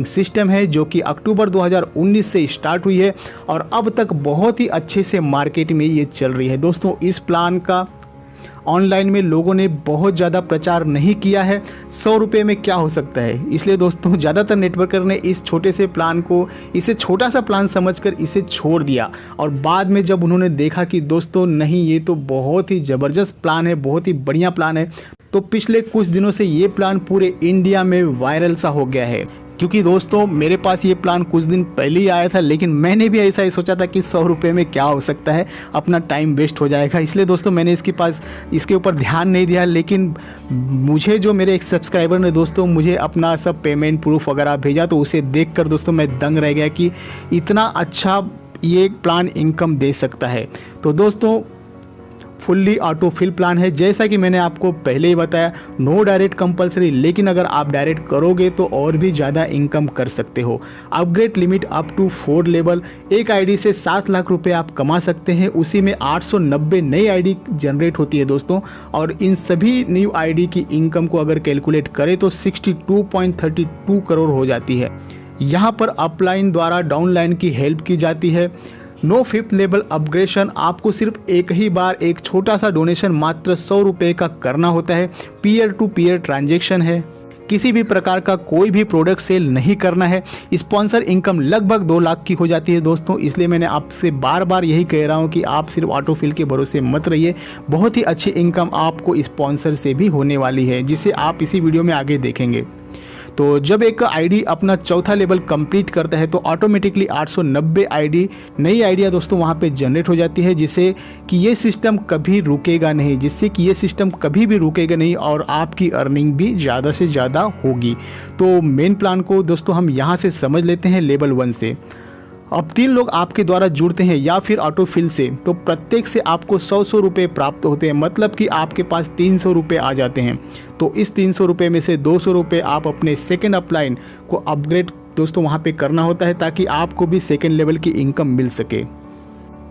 System है जो कि अक्टूबर 2019 से स्टार्ट हुई है और अब तक बहुत ही अच्छे से मार्केट में ये चल रही है। दोस्तों इस प्लान का ऑनलाइन में लोगों ने बहुत ज़्यादा प्रचार नहीं किया है। 100 रुपये में क्या हो सकता है, इसलिए दोस्तों ज़्यादातर नेटवर्कर ने इस छोटे से प्लान को इसे छोटा सा प्लान समझकर इसे छोड़ दिया। और बाद में जब उन्होंने देखा कि दोस्तों नहीं, ये तो बहुत ही ज़बरदस्त प्लान है, बहुत ही बढ़िया प्लान है, तो पिछले कुछ दिनों से ये प्लान पूरे इंडिया में वायरल सा हो गया है। क्योंकि दोस्तों मेरे पास ये प्लान कुछ दिन पहले ही आया था, लेकिन मैंने भी ऐसा ही सोचा था कि 100 रुपये में क्या हो सकता है, अपना टाइम वेस्ट हो जाएगा, इसलिए दोस्तों मैंने इसके ऊपर ध्यान नहीं दिया। लेकिन मुझे जो मेरे एक सब्सक्राइबर ने दोस्तों मुझे अपना सब पेमेंट प्रूफ वगैरह भेजा, तो उसे देखकर दोस्तों मैं दंग रह गया कि इतना अच्छा ये प्लान इनकम दे सकता है। तो दोस्तों फुल्ली ऑटो फिल प्लान है, जैसा कि मैंने आपको पहले ही बताया, नो डायरेक्ट कंपलसरी, लेकिन अगर आप डायरेक्ट करोगे तो और भी ज़्यादा इनकम कर सकते हो। Upgrade limit up to 4 level, एक आईडी से 7 लाख रुपए आप कमा सकते हैं, उसी में 890 नई आईडी जनरेट होती है दोस्तों। और इन सभी न्यू आईडी की इनकम को अगर कैलकुलेट करें तो 62.32 करोड़ हो जाती है। यहाँ पर अपलाइन द्वारा डाउनलाइन की हेल्प की जाती है। नो 5th लेवल अपग्रेडेशन, आपको सिर्फ एक ही बार एक छोटा सा डोनेशन मात्र 100 रुपये का करना होता है। पीयर टू पीयर ट्रांजैक्शन है, किसी भी प्रकार का कोई भी प्रोडक्ट सेल नहीं करना है। स्पॉन्सर इनकम लगभग 2 लाख की हो जाती है दोस्तों, इसलिए मैंने आपसे बार बार यही कह रहा हूँ कि आप सिर्फ ऑटोफिल के भरोसे मत रहिए। बहुत ही अच्छी इनकम आपको स्पॉन्सर से भी होने वाली है, जिसे आप इसी वीडियो में आगे देखेंगे। तो जब एक आईडी अपना 4था लेवल कंप्लीट करता है तो ऑटोमेटिकली 890 आईडी नई आइडिया दोस्तों वहाँ पे जनरेट हो जाती है, जिससे कि ये सिस्टम कभी रुकेगा नहीं, और आपकी अर्निंग भी ज़्यादा से ज़्यादा होगी। तो मेन प्लान को दोस्तों हम यहाँ से समझ लेते हैं लेवल 1 से। अब 3 लोग आपके द्वारा जुड़ते हैं या फिर ऑटोफिल से, तो प्रत्येक से आपको 100 रुपये प्राप्त होते हैं, मतलब कि आपके पास 300 रुपये आ जाते हैं। तो इस 300 रुपये में से 200 रुपये आप अपने सेकेंड अपलाइन को अपग्रेड दोस्तों वहाँ पे करना होता है, ताकि आपको भी सेकेंड लेवल की इनकम मिल सके।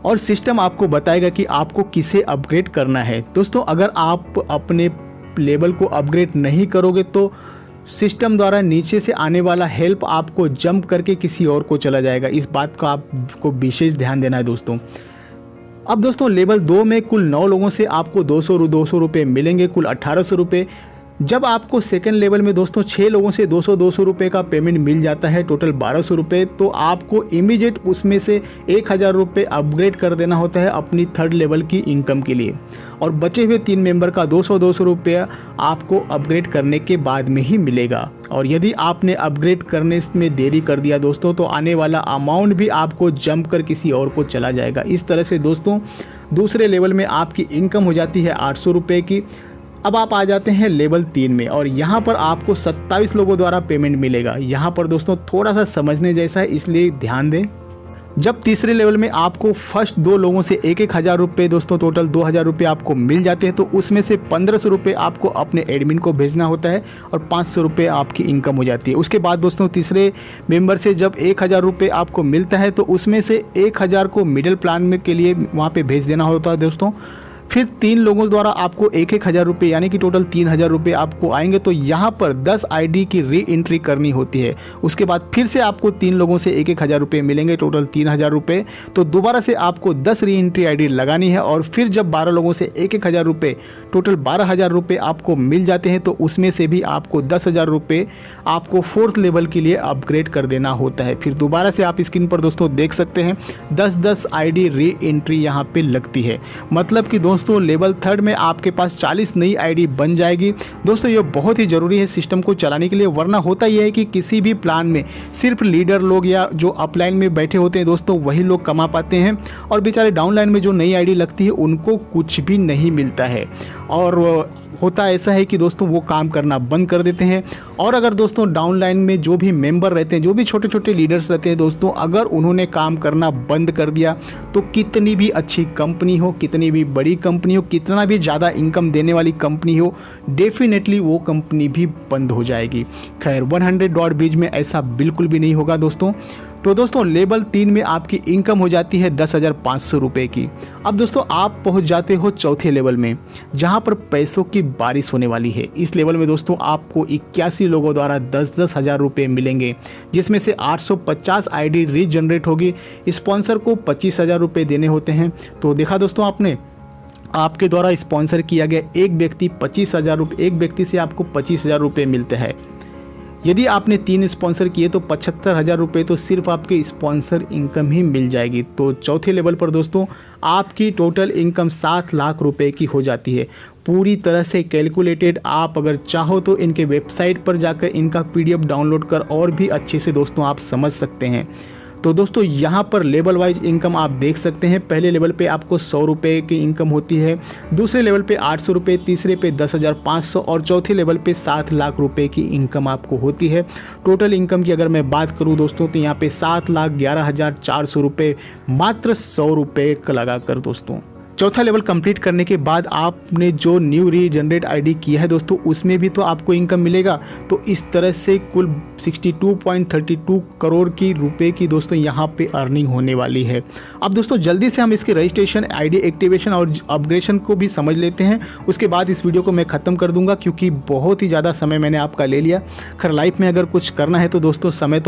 और सिस्टम आपको बताएगा कि आपको किसे अपग्रेड करना है। दोस्तों अगर आप अपने लेवल को अपग्रेड नहीं करोगे तो सिस्टम द्वारा नीचे से आने वाला हेल्प आपको जंप करके किसी और को चला जाएगा। इस बात का आपको विशेष ध्यान देना है दोस्तों। अब दोस्तों लेवल 2 में कुल 9 लोगों से आपको 200 रुपये मिलेंगे, कुल 1800 रुपये। जब आपको सेकेंड लेवल में दोस्तों 6 लोगों से 200 रुपये का पेमेंट मिल जाता है, टोटल 1200 रुपये, तो आपको इमीडिएट उसमें से 1000 रुपये अपग्रेड कर देना होता है अपनी थर्ड लेवल की इनकम के लिए। और बचे हुए 3 मेंबर का 200 रुपये आपको अपग्रेड करने के बाद में ही मिलेगा। और यदि आपने अपग्रेड करने में देरी कर दिया दोस्तों, तो आने वाला अमाउंट भी आपको जंप कर किसी और को चला जाएगा। इस तरह से दोस्तों दूसरे लेवल में आपकी इनकम हो जाती है 800 रुपये की। अब आप आ जाते हैं लेवल 3 में, और यहाँ पर आपको 27 लोगों द्वारा पेमेंट मिलेगा। यहाँ पर दोस्तों थोड़ा सा समझने जैसा है, इसलिए ध्यान दें। जब तीसरे लेवल में आपको फर्स्ट 2 लोगों से 1,000 रुपये दोस्तों टोटल 2000 रुपये आपको मिल जाते हैं, तो उसमें से 1500 रुपये आपको अपने एडमिन को भेजना होता है और 500 रुपये आपकी इनकम हो जाती है। उसके बाद दोस्तों तीसरे मेंबर से जब 1000 रुपये आपको मिलता है, तो उसमें से 1000 को मिडिल प्लान में के लिए वहाँ पर भेज देना होता है दोस्तों। फिर 3 लोगों द्वारा आपको 1000 रुपये यानी कि टोटल 3000 रुपये आपको आएंगे, तो यहाँ पर 10 आईडी की री एंट्री करनी होती है। उसके बाद फिर से आपको 3 लोगों से 1000 रुपये मिलेंगे, टोटल 3000 रुपये। तो दोबारा से आपको 10 री एंट्री आईडी लगानी है, और फिर जब 12 लोगों से 1000 रुपये टोटल 12000 रुपये आपको मिल जाते हैं, तो उसमें से भी आपको 10,000 रुपये आपको 4th लेवल के लिए अपग्रेड कर देना होता है। फिर दोबारा से आप स्क्रीन पर दोस्तों देख सकते हैं 10-10 आईडी री एंट्री यहाँ पे लगती है, मतलब कि दोस्तों लेवल 3 में आपके पास 40 नई आईडी बन जाएगी। दोस्तों ये बहुत ही ज़रूरी है सिस्टम को चलाने के लिए, वरना होता यह है कि किसी भी प्लान में सिर्फ लीडर लोग या जो अपलाइन में बैठे होते हैं दोस्तों वही लोग कमा पाते हैं, और बेचारे डाउनलाइन में जो नई आईडी लगती है उनको कुछ भी नहीं मिलता है। और होता ऐसा है कि दोस्तों वो काम करना बंद कर देते हैं। और अगर दोस्तों डाउनलाइन में जो भी मेंबर रहते हैं, जो भी छोटे छोटे लीडर्स रहते हैं दोस्तों, अगर उन्होंने काम करना बंद कर दिया, तो कितनी भी अच्छी कंपनी हो, कितनी भी बड़ी कंपनी हो, कितना भी ज़्यादा इनकम देने वाली कंपनी हो, डेफिनेटली वो कंपनी भी बंद हो जाएगी। खैर 100 डॉट बीज में ऐसा बिल्कुल भी नहीं होगा दोस्तों। तो दोस्तों लेवल 3 में आपकी इनकम हो जाती है 10,500 रुपये की। अब दोस्तों आप पहुंच जाते हो चौथे लेवल में, जहां पर पैसों की बारिश होने वाली है। इस लेवल में दोस्तों आपको 81 लोगों द्वारा 10-10 हज़ार रुपये मिलेंगे, जिसमें से 850 आईडी रीजनरेट होगी। स्पॉन्सर को 25,000 रुपये देने होते हैं। तो देखा दोस्तों आपने, आपके द्वारा स्पॉन्सर किया गया एक व्यक्ति 25,000 रुपये, एक व्यक्ति से आपको 25,000 रुपये मिलते हैं। यदि आपने 3 स्पॉन्सर किए तो 75,000 रुपये तो सिर्फ आपके स्पॉन्सर इनकम ही मिल जाएगी। तो चौथे लेवल पर दोस्तों आपकी टोटल इनकम 7 लाख रुपए की हो जाती है, पूरी तरह से कैलकुलेटेड। आप अगर चाहो तो इनके वेबसाइट पर जाकर इनका PDF डाउनलोड कर और भी अच्छे से दोस्तों आप समझ सकते हैं। तो दोस्तों यहाँ पर लेवल वाइज इनकम आप देख सकते हैं। पहले लेवल पे आपको 100 रुपये की इनकम होती है, दूसरे लेवल पे 800 रुपये, तीसरे पे 10,500 और चौथे लेवल पे 7 लाख रुपए की इनकम आपको होती है। टोटल इनकम की अगर मैं बात करूँ दोस्तों तो यहाँ पे 7,11,400 रुपये मात्र 100 रुपये का लगा कर दोस्तों। चौथा लेवल कंप्लीट करने के बाद आपने जो न्यू रीजनरेट आईडी किया है दोस्तों, उसमें भी तो आपको इनकम मिलेगा। तो इस तरह से कुल 62.32 करोड़ की रुपए की दोस्तों यहाँ पे अर्निंग होने वाली है। अब दोस्तों जल्दी से हम इसके रजिस्ट्रेशन, आईडी एक्टिवेशन और अपग्रेडेशन को भी समझ लेते हैं। उसके बाद इस वीडियो को मैं ख़त्म कर दूंगा, क्योंकि बहुत ही ज़्यादा समय मैंने आपका ले लिया। खैर लाइफ में अगर कुछ करना है तो दोस्तों समय तो